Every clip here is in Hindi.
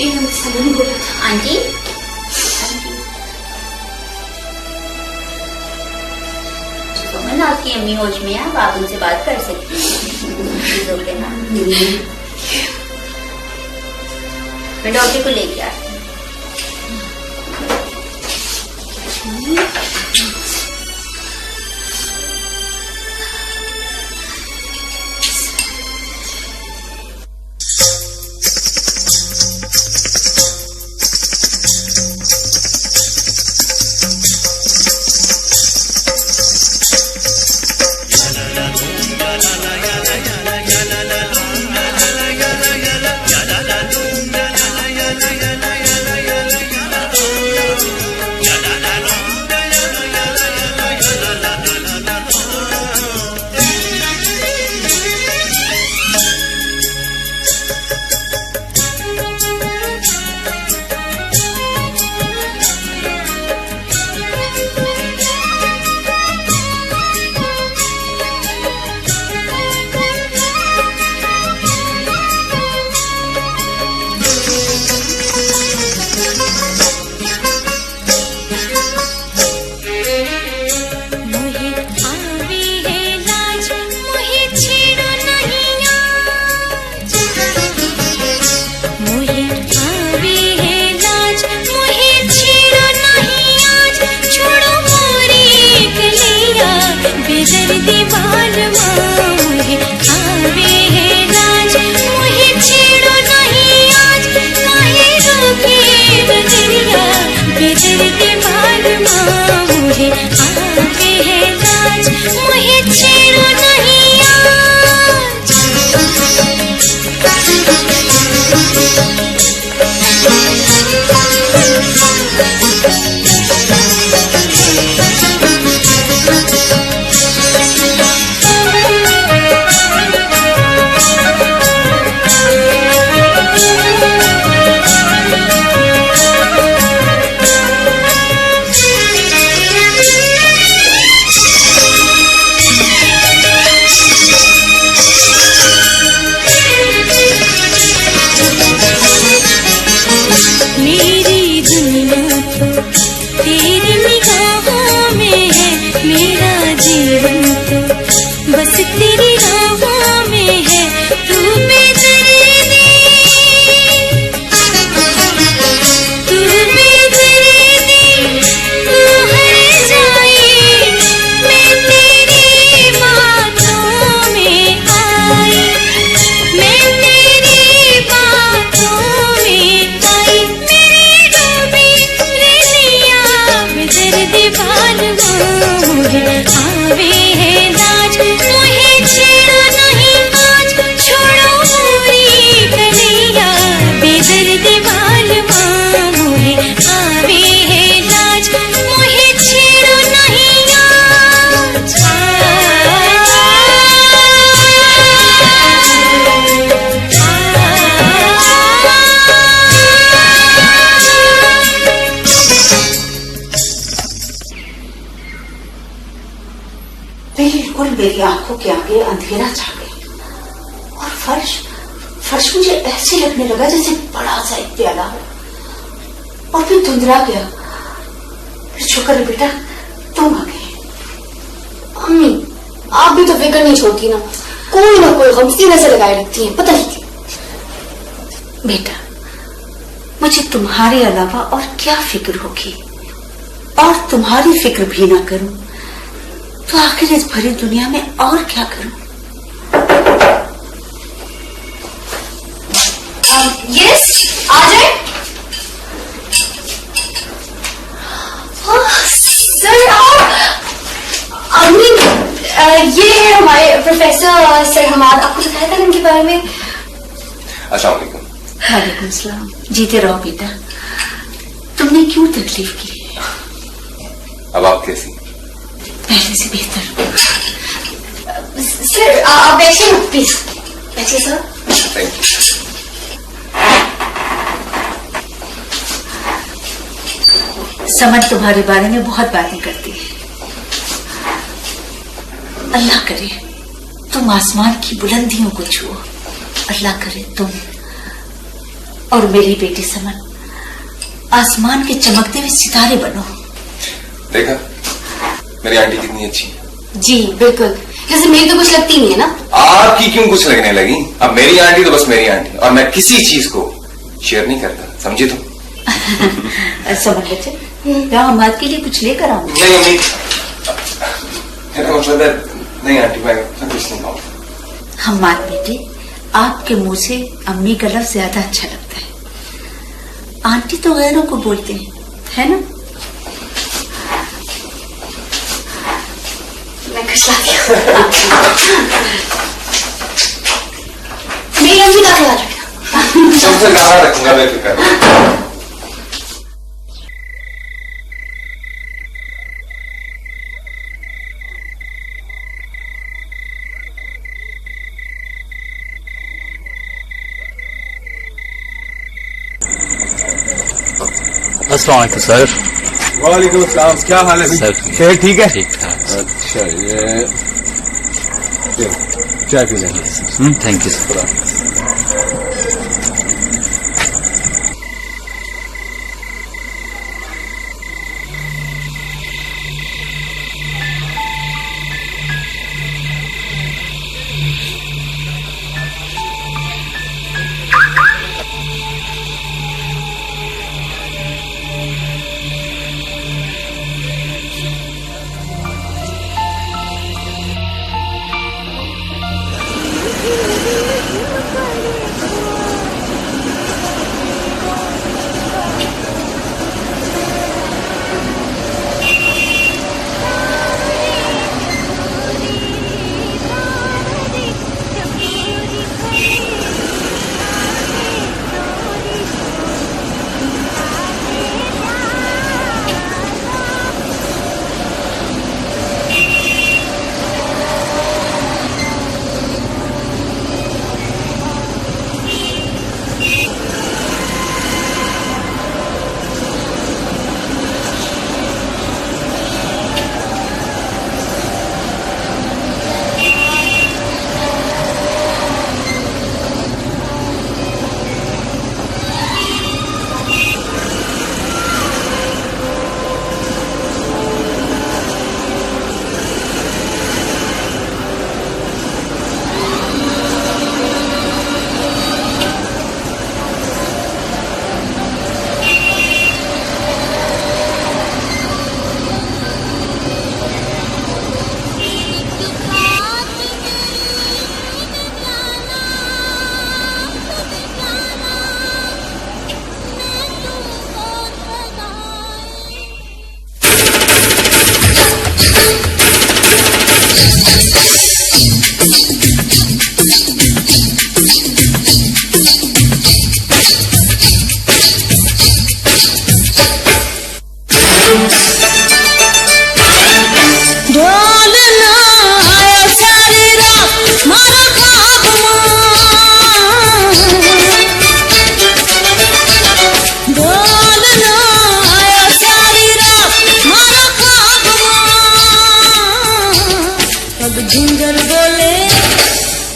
आंटी ने मुझसे नहीं बोला था। आंटी कमल, आपकी अम्मी होश में है, आप उनसे बात कर सकती हैं ना। मैं डॉक्टर को लेके आती हूँ। मेरी आंखों के आगे अंधेरा छा गया और फर्श मुझे ऐसे लगने लगा जैसे बड़ा सा एक प्याला हो, और फिर धुंधला गया। फिर शुक्र है बेटा तुम आ गए। अम्मी आप भी तो फिक्र नहीं छोड़ती ना, कोई ना कोई गम सीने से लगाए रखती है, पता नहीं क्यों। बेटा मुझे तुम्हारे अलावा और क्या फिक्र होगी, और तुम्हारी फिक्र भी ना करूं तो आखिर इस भरी दुनिया में और क्या करूं। यस आ जाए। सर अम्मी ये है हमारे प्रोफेसर सर हमाद, आपको बताया था इनके बारे में। अस्सलाम वालेकुम। वालेकुम सलाम। जीते रहो बेटा। तुमने क्यों तकलीफ की? अब आप कैसी? पहले से बेहतर। सर आप बैठिए ना प्लीज, बैठिए सर। Thank you. समझ तुम्हारे बारे में बहुत बातें करती है। अल्लाह करे तुम आसमान की बुलंदियों को छुओ, अल्लाह करे और मेरी बेटी समन आसमान के चमकते हुए सितारे बनो। देखा मेरी आंटी कितनी अच्छी है। जी बिल्कुल, जैसे मेरी तो कुछ लगती नहीं है ना। आपकी क्यों कुछ लगने लगी? अब मेरी आंटी तो बस मेरी आंटी, और मैं किसी चीज को शेयर नहीं करता, समझे तुम? समझ बच्चे, दामाद के लिए कुछ लेकर आऊं? नहीं अम्मी, मेरा मतलब है नहीं आंटी, मैं कुछ नहीं खाऊंगा। हमारे बेटे, आपके मुंह से अम्मी का लफ्ज ज्यादा अच्छा लगता है। आंटी तो गैरों को बोलते हैं, है ना? मैं कुछ लाती हूँ। मेरी अम्मी का ख्याल रखना। सबसे ख्याल रखूंगा, बेफिक्र। अस्सलाम वालेकुम सर। वालेकुम अस्सलाम, क्या हाल है सर? खैर ठीक है? ठीक ठाक। अच्छा, ये चाय पी लेंगे। Thank you sir.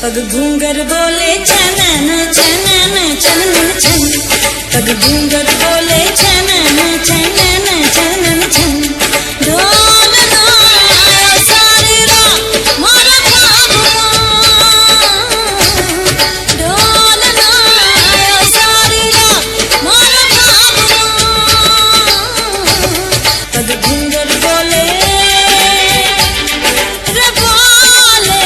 पग घूंगर बोले चनन चनन चनन चन, पग घूंगर बोले चनन चनन चनन चन। ढोल ना आया सारी रात मारा ख्वाब में, ढोल ना आया सारी रात मारा ख्वाब में। पग घूंगर बोले रे बोले,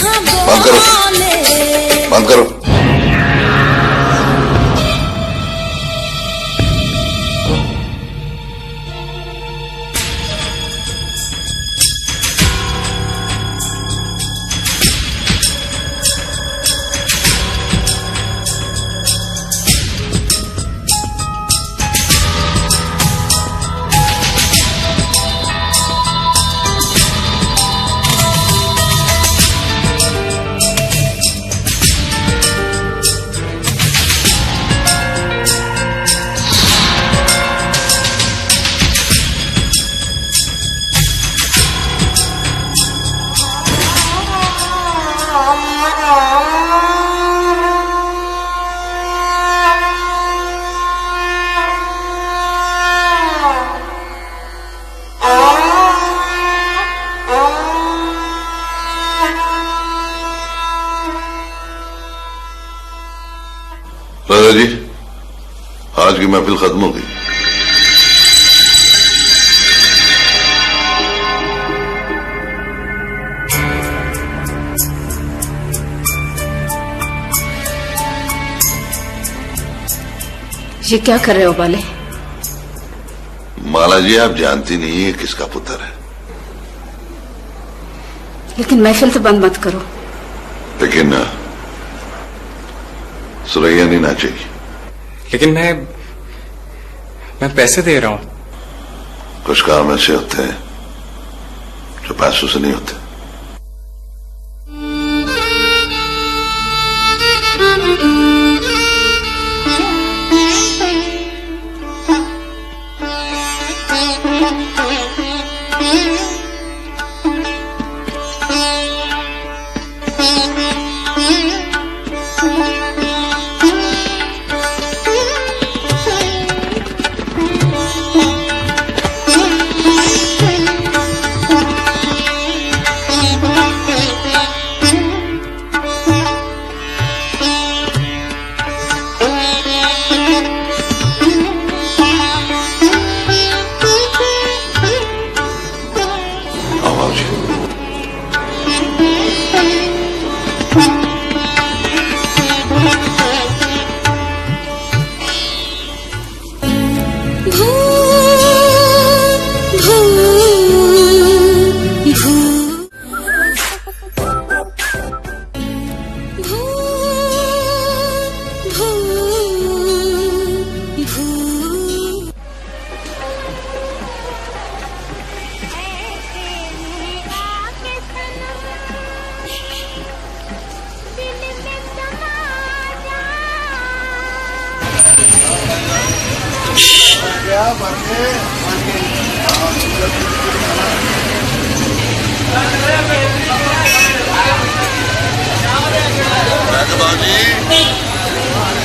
हाँ बोले, बंद करो। आज की महफिल खत्म हो गई। ये क्या कर रहे हो बाले? माला जी, आप जानती नहीं है किसका पुत्र है। लेकिन महफिल तो बंद मत करो। लेकिन सुरैया नहीं नाचेगी। लेकिन मैं पैसे दे रहा हूं। कुछ काम ऐसे होते हैं जो पैसों से नहीं होते।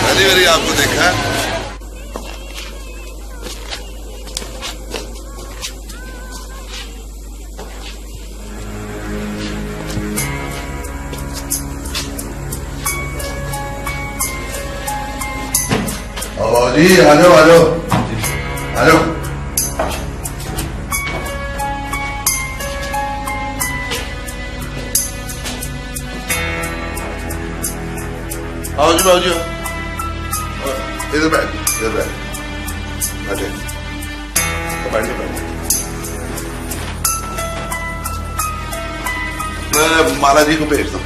मैंने मेरी आपको देखा। जी आ जाओ आ जाओ आ जाओ। आओ जी आओ जी, इधर बैठ बैठिए बैठिए। मैं माला जी को भेज दूं।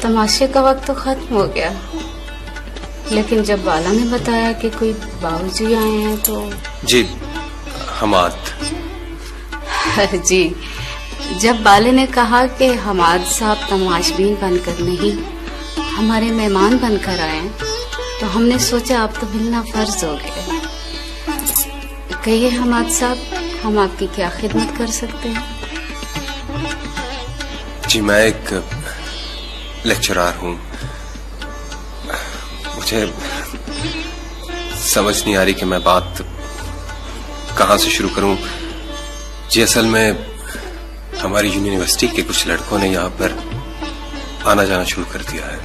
तमाशे का वक्त तो खत्म हो गया, लेकिन जब बाला ने बताया कि कोई बाबूजी आए हैं तो जी हमाद जी, जब बाले ने कहा कि हमाद साहब तमाशबीन बनकर नहीं हमारे मेहमान बनकर आए तो हमने सोचा अब तो मिलना फर्ज हो गया। कहिए हमाद साहब, हम आपकी क्या खिदमत कर सकते हैं? जी मैं एक लेक्चरर हूं। मुझे समझ नहीं आ रही कि मैं बात कहां से शुरू करूं। जी असल में हमारी यूनिवर्सिटी के कुछ लड़कों ने यहाँ पर आना जाना शुरू कर दिया है।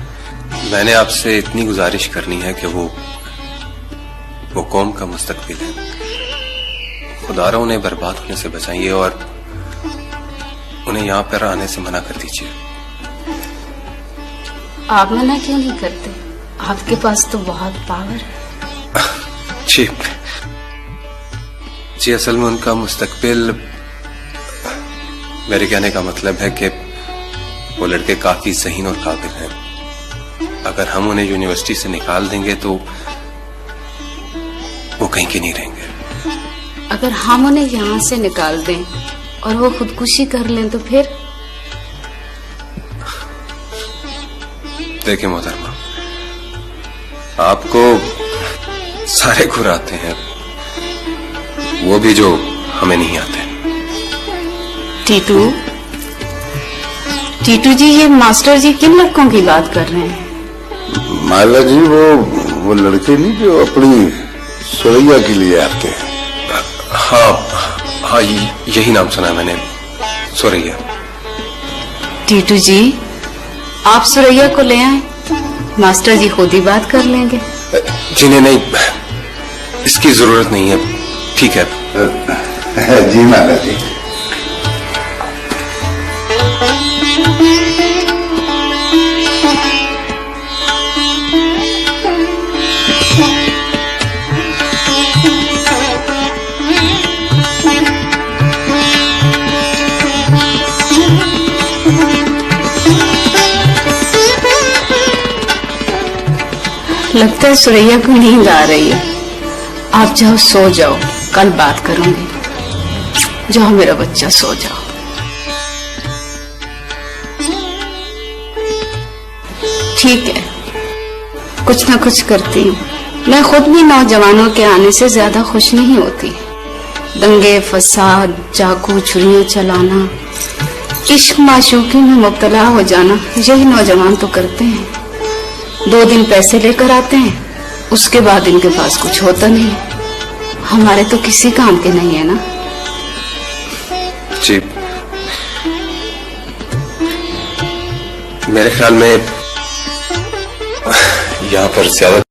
मैंने आपसे इतनी गुजारिश करनी है कि वो कौम का मुस्तकबिल है। खुदारा उन्हें बर्बाद होने से बचाइए और उन्हें यहाँ पर आने से मना कर दीजिए। आप मना क्यों नहीं करते? आपके पास तो बहुत पावर है। जी असल में उनका मुस्तकबिल, मेरे कहने का मतलब है कि वो लड़के काफी ज़हीन और काबिल हैं। अगर हम उन्हें यूनिवर्सिटी से निकाल देंगे तो वो कहीं के नहीं रहेंगे। अगर हम उन्हें यहाँ से निकाल दें और वो खुदकुशी कर लें तो फिर देखिए मोहतरमा, आपको सारे गुर आते हैं, वो भी जो हमें नहीं आते। टीटू, टीटू जी, ये मास्टर जी किन लड़कों की बात कर रहे हैं? माला जी वो लड़के नहीं जो अपनी सुरैया के लिए आते हैं। हाँ, यही नाम सुना मैंने, सुरैया। टीटू जी, आप सुरैया को ले आए, मास्टर जी खुद ही बात कर लेंगे। जिन्हें नहीं, इसकी जरूरत नहीं है। ठीक है जी माला जी। लगता है सुरैया को नींद आ रही है। आप जाओ, सो जाओ, कल बात करूंगी। जाओ मेरा बच्चा, सो जाओ। ठीक है, कुछ ना कुछ करती हूँ। मैं खुद भी नौजवानों के आने से ज्यादा खुश नहीं होती। दंगे फसाद, चाकू छुरियां चलाना, इश्क माशूकी में मुब्तला हो जाना, यही नौजवान तो करते हैं। 2 दिन पैसे लेकर आते हैं, उसके बाद इनके पास कुछ होता नहीं। हमारे तो किसी काम के नहीं है ना। जी, मेरे ख्याल में यहाँ पर ज्यादा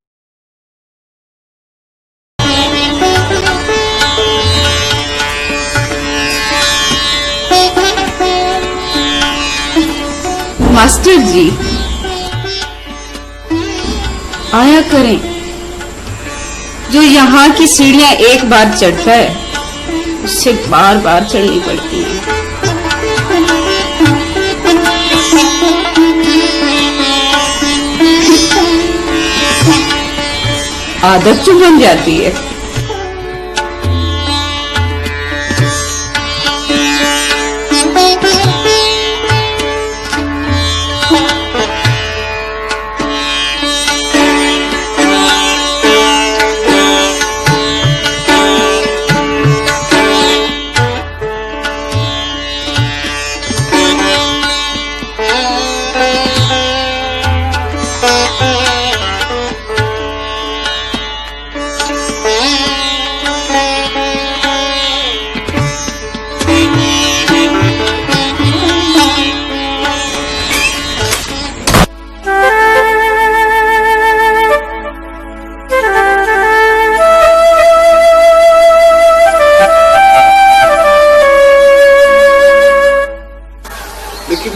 मास्टर जी आया करें। जो यहाँ की सीढ़ियाँ एक बार चढ़ता है, उससे बार बार चढ़नी पड़ती है। आदत जो बन जाती है।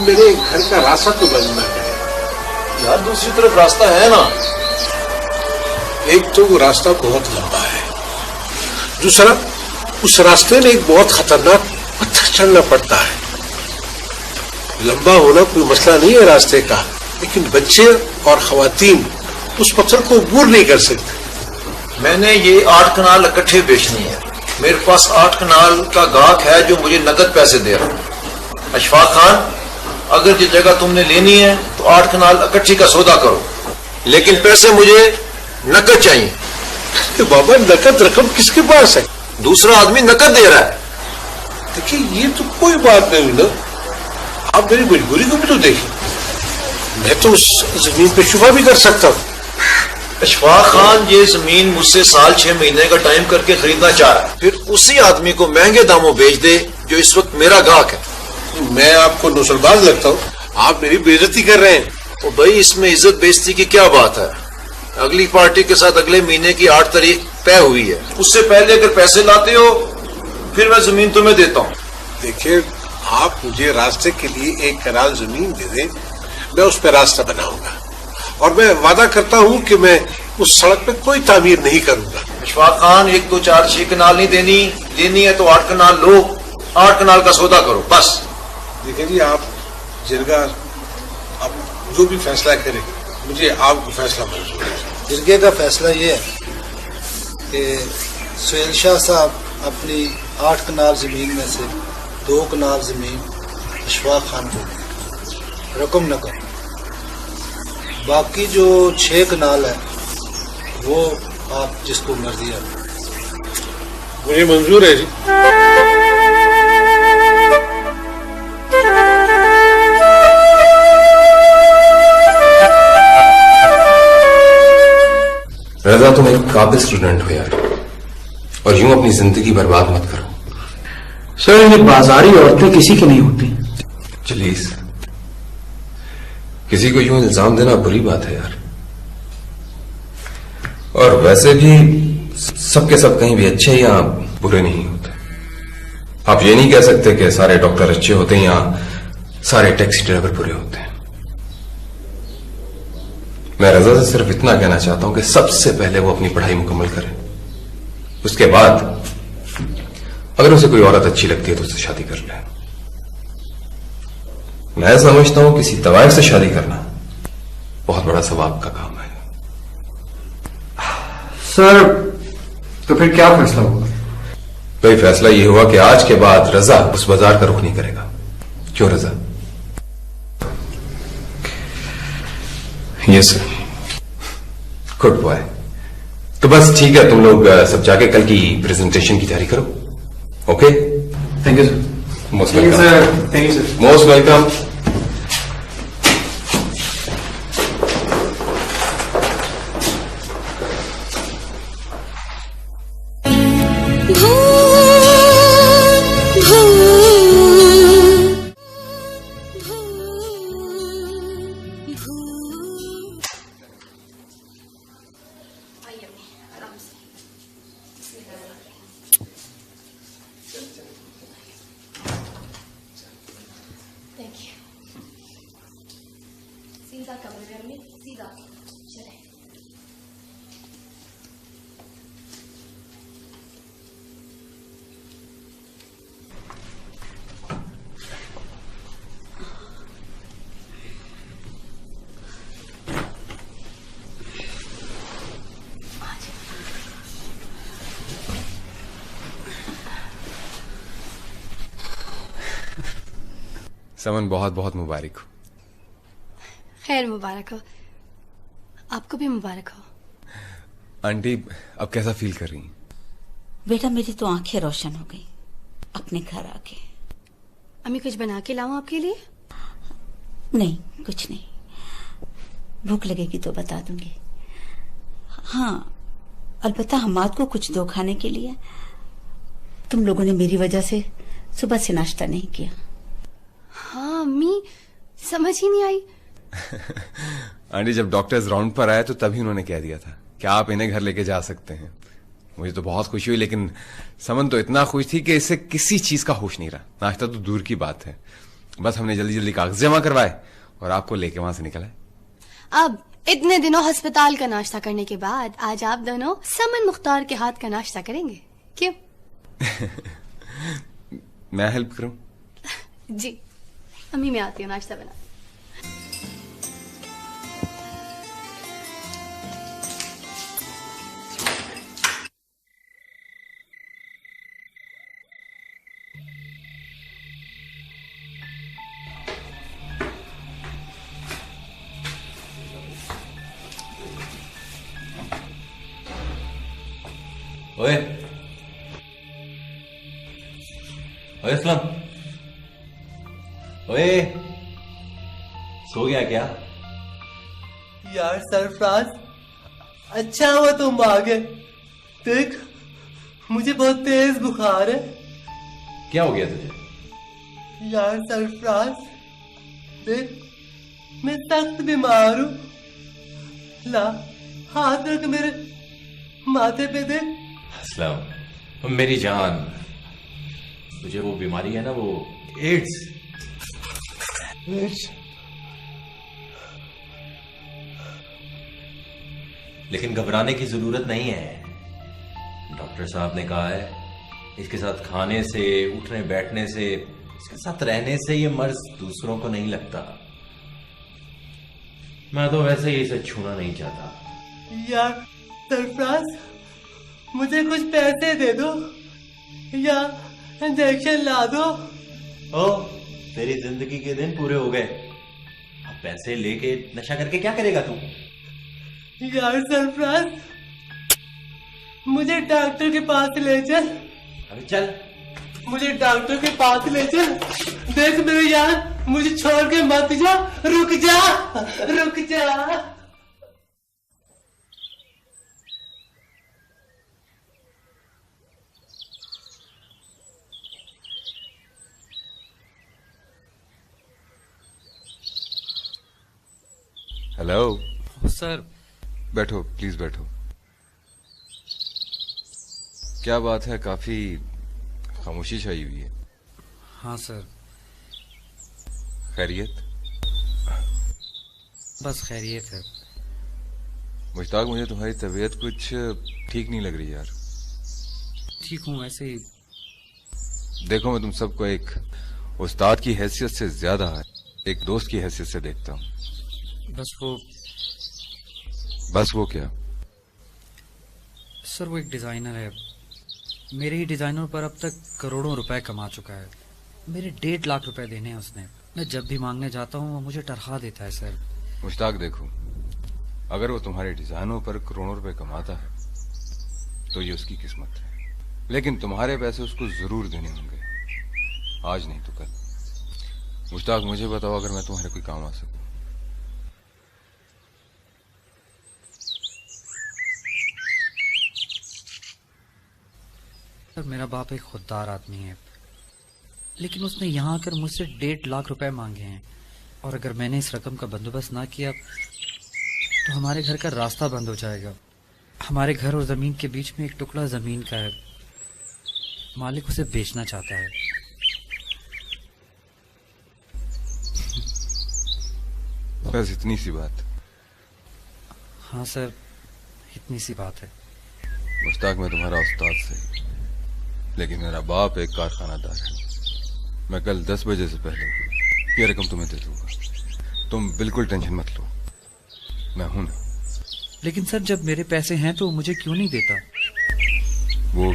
मेरे घर का रास्ता तो बनना है यार। दूसरी तरफ रास्ता है ना। एक तो वो रास्ता बहुत लंबा है, दूसरा उस रास्ते में एक बहुत खतरनाक पत्थर चढ़ना पड़ता है। लंबा होना कोई मसला नहीं है रास्ते का, लेकिन बच्चे और खवातीन उस पत्थर को अबूर नहीं कर सकते। मैंने ये 8 कनाल इकट्ठे बेचनी है। मेरे पास 8 कनाल का गाहक है जो मुझे नकद पैसे दे रहा है। अशफाक खान, अगर ये जगह तुमने लेनी है तो 8 कनाल इकट्ठी का सौदा करो, लेकिन पैसे मुझे नकद चाहिए। तो बाबा, नकद रकम किसके पास है? दूसरा आदमी नकद दे रहा है। देखिए, ये तो कोई बात नहीं ना, आप मेरी मजबूरी को भी तो देखिए। मैं तो उस जमीन पे शुबा भी कर सकता हूँ। अशफाक खान ये जमीन मुझसे साल 6 महीने का टाइम करके खरीदना चाह रहा है, फिर उसी आदमी को महंगे दामों बेच दे जो इस वक्त मेरा गाहक है। मैं आपको नौसरबाज लगता हूँ? आप मेरी बेइज्जती कर रहे हैं। तो भाई, इसमें इज्जत बेइज्जती की क्या बात है? अगली पार्टी के साथ अगले महीने की 8 तारीख तय हुई है। उससे पहले अगर पैसे लाते हो फिर मैं जमीन तुम्हें देता हूँ। देखिए, आप मुझे रास्ते के लिए 1 कनाल जमीन दे दें, मैं उस पर रास्ता बनाऊंगा और मैं वादा करता हूँ कि मैं उस सड़क पे कोई तामीर नहीं करूंगा। अशफाक खान, 1 2 4 6 कनाल नहीं देनी है तो 8 कनाल लो, 8 कनाल का सौदा करो बस। देखिए जी, आप जिरगा आप जो भी फैसला करें, मुझे आपको फैसला मंजूर है। जिरगे का फैसला ये है कि सुहेल शाह साहब अपनी 8 कनाल जमीन में से 2 कनाल जमीन अशफाक खान को दें, रकम नकद। बाकी जो 6 कनाल है वो आप जिसको मर्जी है। मुझे मंजूर है जी। रजा, तुम एक काबिल स्टूडेंट हो यार, और यूं अपनी जिंदगी बर्बाद मत करो। सर, ये बाजारी औरतें किसी की नहीं होती। प्लीज, किसी को यूं इल्जाम देना बुरी बात है यार। और वैसे भी सबके सब कहीं भी अच्छे या बुरे नहीं होते। आप ये नहीं कह सकते कि सारे डॉक्टर अच्छे होते हैं या सारे टैक्सी ड्राइवर बुरे होते हैं। मैं रजा से सिर्फ इतना कहना चाहता हूं कि सबसे पहले वो अपनी पढ़ाई मुकम्मल करे, उसके बाद अगर उसे कोई औरत अच्छी लगती है तो उससे शादी कर ले। मैं समझता हूं किसी तवाइफ से शादी करना बहुत बड़ा सवाब का काम है। सर, तो फिर क्या फैसला हुआ? भाई, फैसला ये हुआ कि आज के बाद रजा उस बाजार का रुख नहीं करेगा। क्यों Raza? Yes sir. Good boy. तो बस ठीक है, तुम लोग सब जाके कल की प्रेजेंटेशन की तैयारी करो। Okay? Thank you sir. Most welcome sir. Thank you sir. Most welcome. सीधा कमरे में सीधा चले। समन, बहुत बहुत मुबारक हो। खैर मुबारक हो, आपको भी मुबारक हो। आंटी, अब कैसा फील कर रही हैं? बेटा, मेरी तो आंखें रोशन हो गई अपने घर आके। अम्मी, कुछ बना के लाऊं आपके लिए? नहीं, कुछ नहीं। भूख लगेगी तो बता दूंगी। हाँ, अलबत्ता हमाद को कुछ दो खाने के लिए। तुम लोगों ने मेरी वजह से सुबह से नाश्ता नहीं किया। हाँ अम्मी, समझ ही नहीं आई। आंटी, जब डॉक्टर्स राउंड पर आए तो तभी उन्होंने कह दिया था कि आप इन्हें घर लेके जा सकते हैं। मुझे तो बहुत खुशी हुई, लेकिन समन तो इतना खुश थी कि इसे किसी चीज का होश नहीं रहा। नाश्ता तो दूर की बात है, बस हमने जल्दी जल्दी कागज जमा करवाए और आपको लेके वहां से निकला। अब इतने दिनों अस्पताल का नाश्ता करने के बाद आज आप दोनों समन मुख्तार के हाथ का नाश्ता करेंगे, क्यों? मैं हेल्प करूं? जी अम्मी, मैं आती हूँ नाश्ता बना। ओए ओए असलम, ओए सो गया क्या? यार सरफराज, अच्छा हुआ तुम आ गए। देख, मुझे बहुत तेज बुखार है। क्या हो गया तुझे? यार सरफराज, देख, मैं सख्त बीमार हूँ। ला हाथ रख मेरे माथे पे, देख। असलम मेरी जान, तुझे वो बीमारी है ना, वो एड्स। लेकिन घबराने की जरूरत नहीं है। डॉक्टर साहब ने कहा है इसके साथ खाने से, उठने बैठने से, इसके साथ रहने से ये मर्ज दूसरों को नहीं लगता। मैं तो वैसे ही इसे छूना नहीं चाहता। यार सरफराज, मुझे कुछ पैसे दे दो या इंजेक्शन ला दो। ओ, तेरी जिंदगी के दिन पूरे हो गए। अब पैसे लेके नशा करके क्या करेगा तू? यार सरफराज, मुझे डॉक्टर के पास ले चल। अबे चल, मुझे डॉक्टर के पास ले चल। देख मेरे यार, मुझे छोड़ के मत जा, रुक जा, रुक जा। Hello sir. बैठो प्लीज बैठो। क्या बात है, काफी खामोशी छाई हुई है। हाँ सर। खैरियत? बस खैरियत है। मुश्ताक, मुझे तुम्हारी तबीयत कुछ ठीक नहीं लग रही यार। ठीक हूँ ऐसे ही। देखो, मैं तुम सबको एक उस्ताद की हैसियत से ज्यादा एक दोस्त की हैसियत से देखता हूँ। बस वो क्या? सर वो एक डिजाइनर है, मेरे ही डिजाइनर पर अब तक करोड़ों रुपए कमा चुका है। मेरे 1.5 लाख रुपए देने हैं उसने। मैं जब भी मांगने जाता हूँ वो मुझे टरहा देता है सर। मुश्ताक देखो, अगर वो तुम्हारे डिजाइनों पर करोड़ों रुपए कमाता है तो ये उसकी किस्मत है, लेकिन तुम्हारे पैसे उसको जरूर देने होंगे, आज नहीं तो कल। मुश्ताक, मुझे बताओ, अगर मैं तुम्हारे कोई काम आ सकूं। सर मेरा बाप एक खुददार आदमी है, लेकिन उसने यहाँ आकर मुझसे 1.5 लाख रुपए मांगे हैं, और अगर मैंने इस रकम का बंदोबस्त ना किया तो हमारे घर का रास्ता बंद हो जाएगा। हमारे घर और जमीन के बीच में एक टुकड़ा जमीन का है, मालिक उसे बेचना चाहता है। बस इतनी सी बात? हाँ सर, इतनी सी बात है। मुश्ताक, मैं तुम्हारा उस्ताद से, लेकिन मेरा बाप एक कारखानादार है। मैं कल 10 बजे से पहले ये रकम तुम्हें दे दूंगा। तुम बिल्कुल टेंशन मत लो, मैं हूं ना। लेकिन सर जब मेरे पैसे हैं तो मुझे क्यों नहीं देता? वो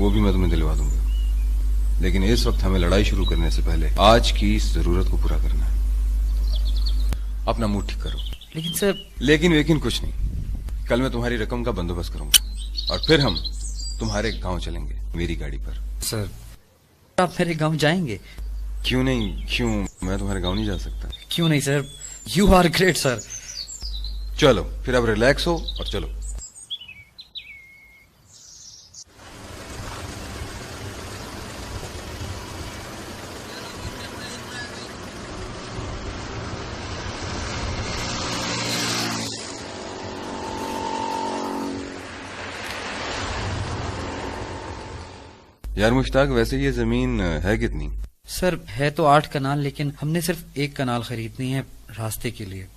भी मैं तुम्हें दिलवा दूंगा, लेकिन इस वक्त हमें लड़ाई शुरू करने से पहले आज की इस जरूरत को पूरा करना है। अपना मूड ठीक करो। लेकिन सर। लेकिन कुछ नहीं। कल मैं तुम्हारी रकम का बंदोबस्त करूंगा और फिर हम तुम्हारे गांव चलेंगे मेरी गाड़ी पर। सर आप मेरे गांव जाएंगे? क्यों नहीं, क्यों? मैं तुम्हारे गांव नहीं जा सकता? क्यों नहीं sir, you are great sir. चलो फिर अब रिलैक्स हो और चलो। यार मुश्ताक, वैसे ये जमीन है कितनी? सर है तो 8 कनाल, लेकिन हमने सिर्फ 1 कनाल खरीदनी है रास्ते के लिए।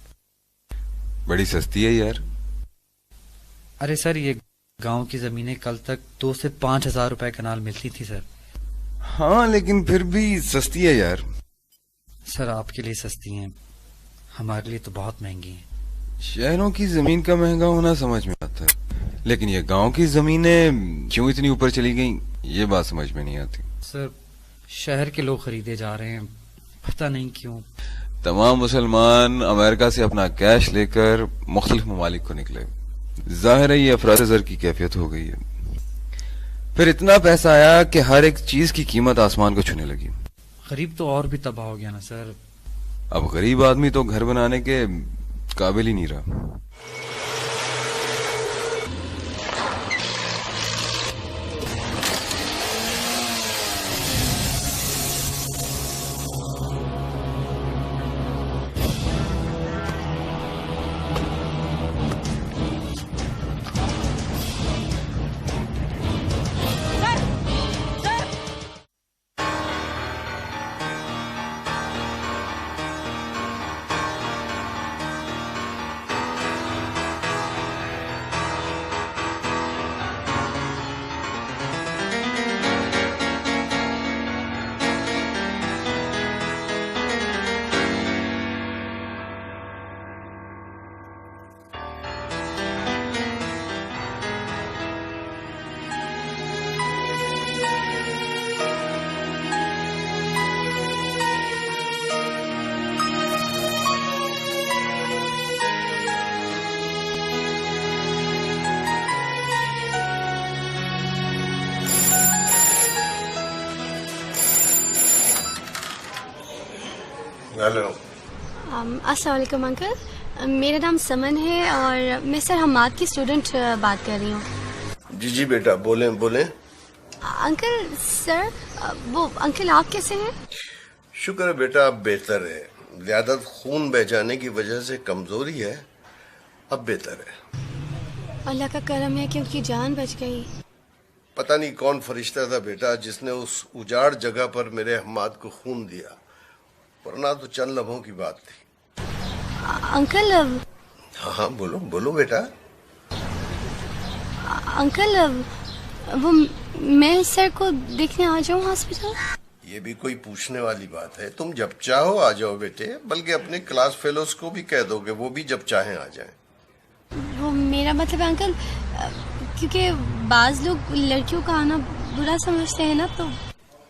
बड़ी सस्ती है यार। अरे सर, ये गांव की जमीनें कल तक 2 से 5 हजार रुपए कनाल मिलती थी सर। हाँ, लेकिन फिर भी सस्ती है यार। सर आपके लिए सस्ती हैं, हमारे लिए तो बहुत महंगी हैं। शहरों की जमीन का महंगा होना समझ में आता है, लेकिन ये गांव की जमीनें क्यों इतनी ऊपर चली गई, ये बात समझ में नहीं आती। सर शहर के लोग खरीदे जा रहे हैं, पता नहीं क्यों। तमाम मुसलमान अमेरिका से अपना कैश लेकर मुख्तलिफ ममालिक को निकले। जाहिर है ये अफराद-ए-ज़र की कैफियत हो गई है। फिर इतना पैसा आया कि हर एक चीज की कीमत आसमान को छूने लगी। गरीब तो और भी तबाह हो गया ना सर। अब गरीब आदमी तो घर बनाने के काबिल ही नहीं रहा। हेलो। अस्सलाम वालेकुम अंकल, मेरा नाम समन है और मैं सर हमाद की स्टूडेंट बात कर रही हूँ। जी जी बेटा, बोले बोले। अंकल सर, वो अंकल आप कैसे हैं? शुक्र है बेटा, अब बेहतर है। ज्यादा खून बह जाने की वजह से कमजोरी है, अब बेहतर है। अल्लाह का करम है कि उनकी जान बच गई। पता नहीं कौन फरिश्ता था बेटा जिसने उस उजाड़ जगह पर मेरे हमाद को खून दिया, वरना तो चंद लम्हों की बात थी। अंकल। हाँ हाँ, बोलो बोलो बेटा। अंकल, वो मैं सर को देखने आ जाऊँ हॉस्पिटल? ये भी कोई पूछने वाली बात है? तुम जब चाहो आ जाओ बेटे, बल्कि अपने क्लास फेलोज को भी कह दोगे, वो भी जब चाहें आ जाएं। वो मेरा मतलब है अंकल, क्योंकि बाज लोग लड़कियों का आना बुरा समझते हैं ना, तो।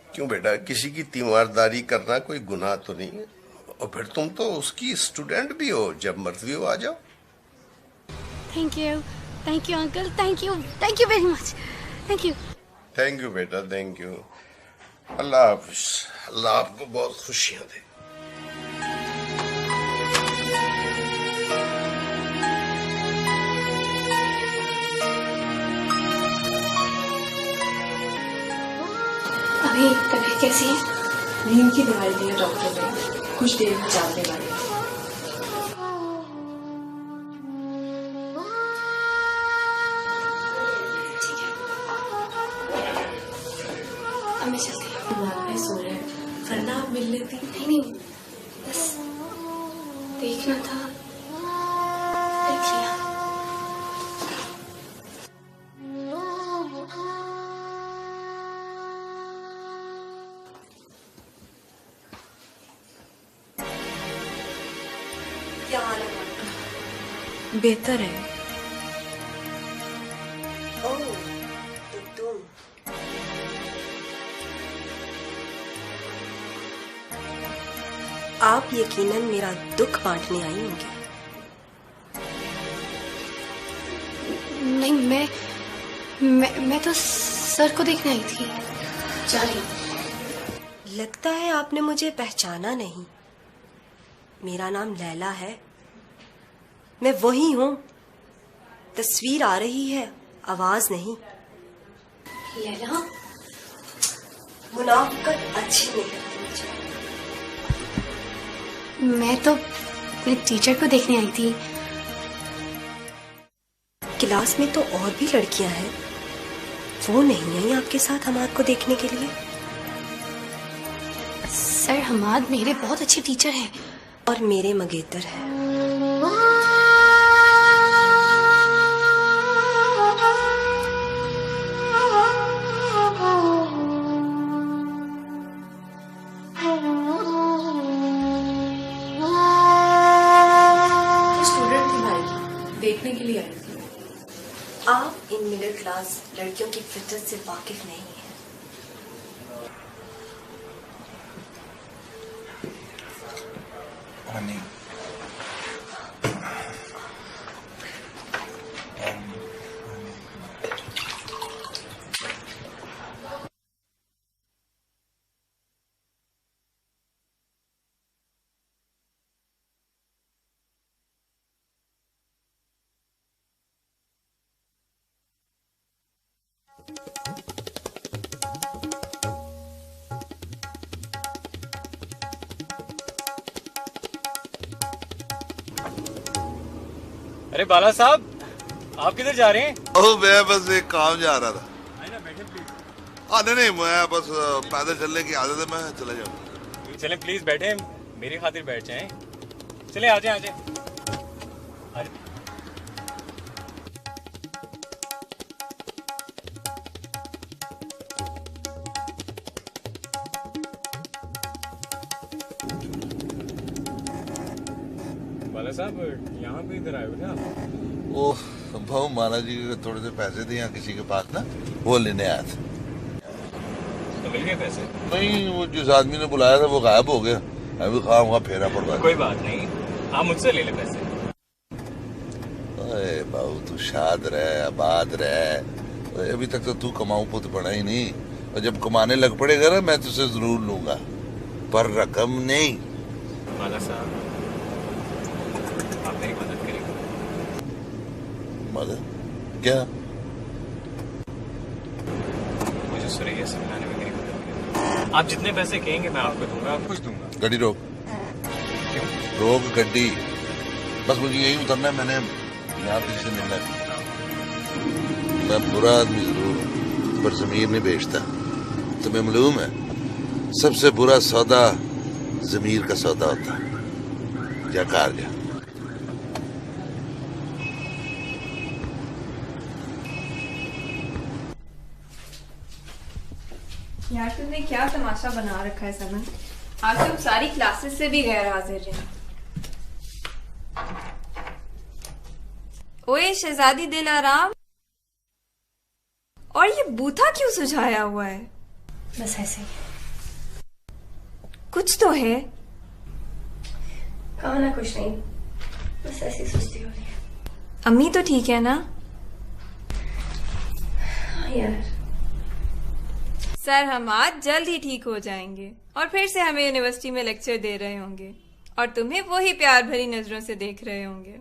क्यों बेटा, किसी की तीमारदारी करना कोई गुनाह तो नहीं है। और फिर तुम तो उसकी स्टूडेंट भी हो, जब मर्जी हो आ जाओ। Thank you uncle, thank you very much, thank you. Thank you बेटा, थैंक यू। अल्लाह हाफिज। अल्लाह आपको बहुत खुशियां दे। अभी तबीयत कैसी है? नींद की दवाई दी है डॉक्टर ने, कुछ देर में जागने वाली है। ठीक है, अब मैं चलती हूँ। मैं सो रहे हैं, वरना आप मिल लेती। नहीं, बस देखना था, देख लिया। क्या हाल है? बेहतर है। ओह, तो तुम। आप यकीनन मेरा दुख बांटने आई होंगे। नहीं, मैं तो सर को देखने आई थी। चलिए। लगता है आपने मुझे पहचाना नहीं। मेरा नाम लैला है, मैं वही हूँ। तस्वीर आ रही है, आवाज नहीं। लैला, मुनाफिकत अच्छी नहीं लगती मुझे। मैं तो अपने टीचर को देखने आई थी। क्लास में तो और भी लड़कियां हैं, वो नहीं आई आपके साथ हमाद को देखने के लिए? सर हमाद मेरे बहुत अच्छे टीचर हैं। और मेरे मगेतर है। स्टूडेंट थी भाई, देखने के लिए आई थी। आप इन मिडिल क्लास लड़कियों की फितरत से वाकिफ नहीं है। अरे बाला साहब, आप किधर जा रहे हैं? ओह, मैं बस एक काम जा रहा था। हाँ नहीं, मैं बस पैदल चलने की आदत है, मैं चला जाऊँ। चलें प्लीज, बैठे, मेरी खातिर बैठ जाएं। चले, आ जाए। बाला साहब, यहाँ पे इधर आए हो क्या? ओह भाऊ, माला जी के थोड़े से पैसे थे यहाँ किसी के पास ना, वो लेने आया था। तो मिल गए पैसे? नहीं, वो जिस आदमी ने बुलाया था वो गायब हो गया। अभी खाऊंगा फेरा पड़ रहा। कोई बात नहीं, आप मुझसे ले ले पैसे। अरे बाबू, तू शाद रहे, आबाद रहे। अभी तक तो तू कमाऊ पुत बना ही नहीं, और जब कमाने लग पड़ेगा ना मैं तुझसे जरूर लूंगा, पर रकम नहीं। वाला साहब, आप मेरी मदद करेंगे? मदद? क्या? मुझे सुरैया से मिलाने में मेरी मदद करें। आप जितने पैसे कहेंगे मैं आपको दूंगा, आप कुछ दूंगा। गाड़ी रोक, रोक गड्डी। बस मुझे यही उतरना है, मैंने यहाँ किसी से मिलना है। मैं बुरा आदमी जरूर हूँ पर जमीर नहीं बेचता। तुम्हें मालूम है सबसे बुरा सौदा जमीर का सौदा होता है। क्या कार गया? यार तुमने क्या तमाशा बना रखा है समन। आज तुम सारी क्लासेस से भी गैर हाजिर रहे। ओए शहजादी दिल आराम, और ये बूथा क्यों सुझाया हुआ है? बस ऐसे ही कुछ तो है। कहो ना, कुछ नहीं, बस ऐसी सुस्ती हो रही है। अम्मी तो ठीक है ना? हाँ यार, सर हम आज जल्द ही ठीक हो जाएंगे और फिर से हमें यूनिवर्सिटी में लेक्चर दे रहे होंगे और तुम्हें वही प्यार भरी नजरों से देख रहे होंगे।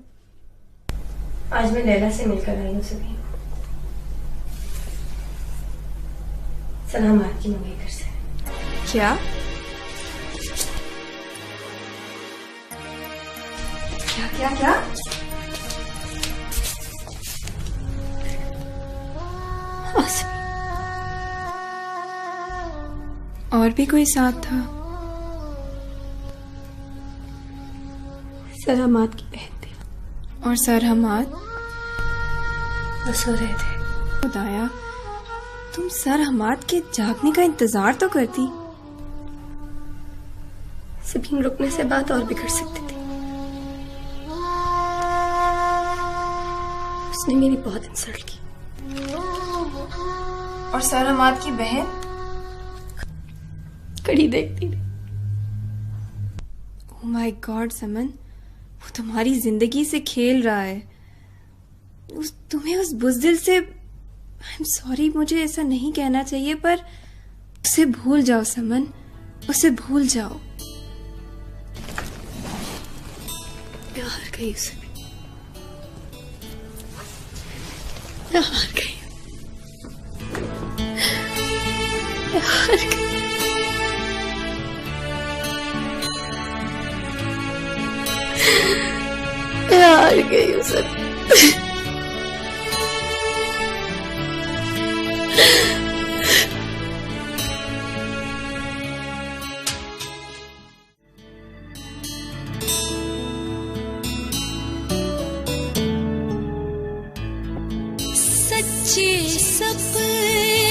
आज मैं लैला से मिलकर आई हूँ सभी। सलाम आपकी मम्मी घर से। क्या? क्या क्या क्या? और भी कोई साथ था? सरहमाद की बहन थी। और सरहमाद? वो सो रहे थे। खुदाया, तुम सरहमाद के जागने का इंतजार तो करती। सभी रुकने से बात और बिगड़ सकती थी। उसने मेरी बहुत इंसल्ट की। और सरहमाद की बहन कड़ी देखती रही। ओह माय गॉड समन, वो तुम्हारी जिंदगी से खेल रहा है। तुम्हें उस बुज़दिल से, आई एम सॉरी, मुझे ऐसा नहीं कहना चाहिए, पर उसे भूल जाओ समन, उसे भूल जाओ। मैं हार गई उसे। मैं हार गई। मैं हार गई। मैं हार गई उसे। सच्चे सपने